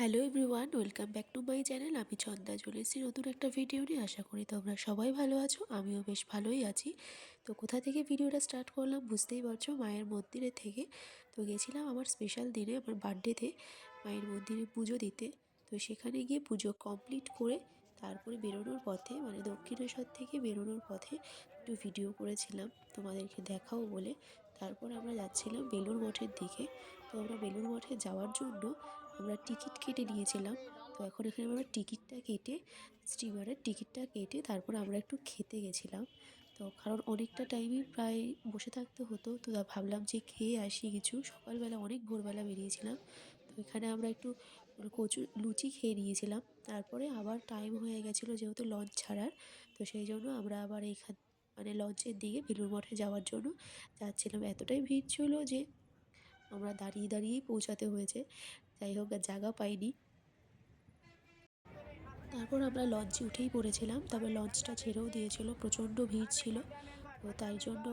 Hello everyone, welcome back to my channel. আমি ছন্দা চলে এসেছি নতুন একটা ভিডিও নিয়ে। আশা করি তোমরা সবাই ভালো আছো, আমিও বেশ ভালোই আছি। তো কোথা থেকে ভিডিওটা স্টার্ট করলাম বুঝতেই পারছো, মায়ের মন্দিরে থেকে। তো গেছিলাম আমার স্পেশাল দিনে, আমার বার্থডেতে মায়ের মন্দিরে পুজো দিতে। তো সেখানে গিয়ে পুজো কমপ্লিট করে তারপরে বেরোনোর পথে, মানে দক্ষিণেশ্বর থেকে বেরোনোর পথে একটু ভিডিও করেছিলাম তোমাদেরকে দেখাও বলে। তারপর আমরা যাচ্ছিলাম বেলুড় মঠের দিকে। তো আমরা বেলুড় মঠে যাওয়ার জন্য আমরা টিকিট কেটে নিয়েছিলাম। তো এখন এখানে আমরা টিকিটটা কেটে, স্টিমারের টিকিটটা কেটে তারপর আমরা একটু খেতে গেছিলাম। তো কারণ অনেকটা টাইমই প্রায় বসে থাকতে হতো, তো ভাবলাম যে খেয়ে আসি কিছু। সকালবেলা অনেক ভোরবেলা বেরিয়েছিলাম। তো এখানে আমরা একটু কচু লুচি খেয়ে নিয়েছিলাম। তারপরে আবার টাইম হয়ে গেছিলো যেহেতু লঞ্চ ছাড়ার। তো সেই জন্য আমরা আবার মানে লঞ্চের দিকে বেলুড় মঠে যাওয়ার জন্য যাচ্ছিলাম। এতটাই ভিড় ছিল যে আমরা দাঁড়িয়ে দাঁড়িয়েই পৌঁছাতে হয়েছে। যাই হোক, আর জায়গা পাইনি। তারপর আমরা লঞ্চে উঠেই পড়েছিলাম, তবে লঞ্চটা ছেড়েও দিয়েছিল, প্রচণ্ড ভিড় ছিল। তো তাই জন্য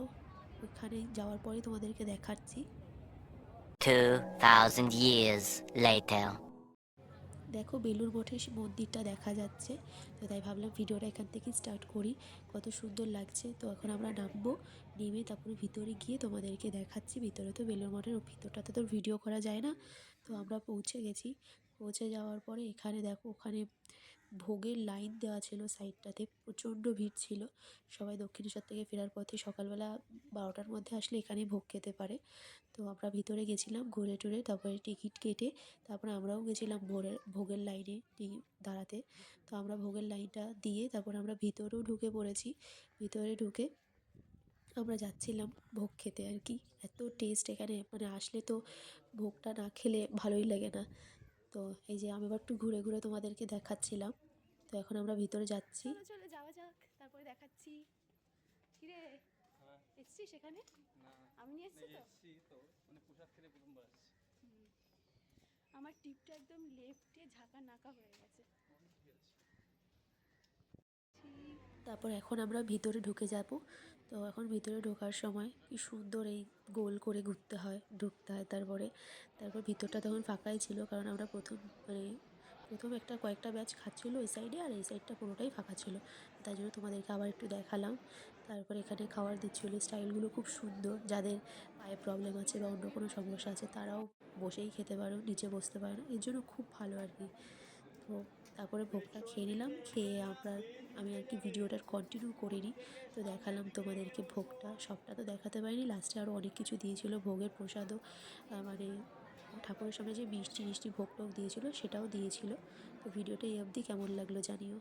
ওখানে যাওয়ার পরে তোমাদেরকে দেখাচ্ছি। 2000 years later. দেখো বেলুড় মঠের মন্দিরটা দেখা যাচ্ছে। তো তাই ভাবলাম ভিডিওটা এখান থেকেই স্টার্ট করি। কত সুন্দর লাগছে। তো এখন আমরা নামবো, নেমে তারপরে ভিতরে গিয়ে তোমাদেরকে দেখাচ্ছি। ভিতরে তো বেলুড় মঠের ভিতরটাতে তো ভিডিও করা যায় না। তো আমরা পৌঁছে গেছি। পৌঁছে যাওয়ার পরে এখানে দেখো, ওখানে ভোগের লাইন দেওয়া ছিল সাইডটাতে, প্রচণ্ড ভিড় ছিল। সবাই দক্ষিণেশ্বর থেকে ফেরার পথে সকালবেলা 12টার মধ্যে আসলে এখানেই ভোগ খেতে পারে। তো আমরা ভিতরে গেছিলাম ঘুরে টুরে, তারপরে টিকিট কেটে তারপরে আমরাও গেছিলাম ভোগের লাইনে দাঁড়াতে। তো আমরা ভোগের লাইনটা দিয়ে তারপর আমরা ভিতরেও ঢুকে পড়েছি। ভিতরে ঢুকে আমরা যাচ্ছিলাম ভোগ খেতে আর কি। এত টেস্ট এখানে, মানে আসলে তো ভোগটা না খেলে ভালোই লাগে না। তো এই যে আমি আবার একটু ঘুরে ঘুরে তোমাদেরকে দেখাচ্ছিলাম। তো এখন আমরা ভিতরে যাচ্ছি। চলো চলো যাওয়া যাক, তারপরে দেখাচ্ছি। কিরে, এসছিস সেখানে? আমি নিয়ে এসছি তো। মানে প্রসাদ খেতে প্রথমবার আসছি। আমার টিপটা একদম লেফটে ঝাঁকা নাকা হয়ে গেছে। তারপর এখন আমরা ভিতরে ঢুকে যাব। তো এখন ভিতরে ঢোকার সময় কি সুন্দর এই গোল করে ঢুকতে হয়। তারপর ভিতরটা তখন ফাঁকাই ছিল, কারণ আমরা প্রথম কয়েকটা ব্যাচ খাচ্ছিলো ওই সাইডে, আর এই সাইডটা পুরোটাই ফাঁকা ছিল। তাই জন্য তোমাদেরকে আবার একটু দেখালাম। তারপর এখানে খাবার দিচ্ছিলো, স্টাইলগুলো খুব সুন্দর। যাদের পায়ে প্রবলেম আছে বা অন্য কোনো সমস্যা আছে তারাও বসেই খেতে পারো, নিচে বসতে পারে না, এর জন্য খুব ভালো আর কি। তো তারপরে ভোগটা খেয়ে নিলাম। খেয়ে আমি আর কি ভিডিওটার কন্টিনিউ করিনি। তো দেখালাম তোমাদেরকে ভোগটা, সবটা তো দেখাতে পারিনি। লাস্টে আরও অনেক কিছু দিয়েছিল ভোগের প্রসাদও, মানে ঠাকুরের সামনে যে মিষ্টি মিষ্টি ভোগ টোগ দিয়েছিল সেটাও দিয়েছিল। তো ভিডিওটা এই অবধি কেমন লাগলো জানিও।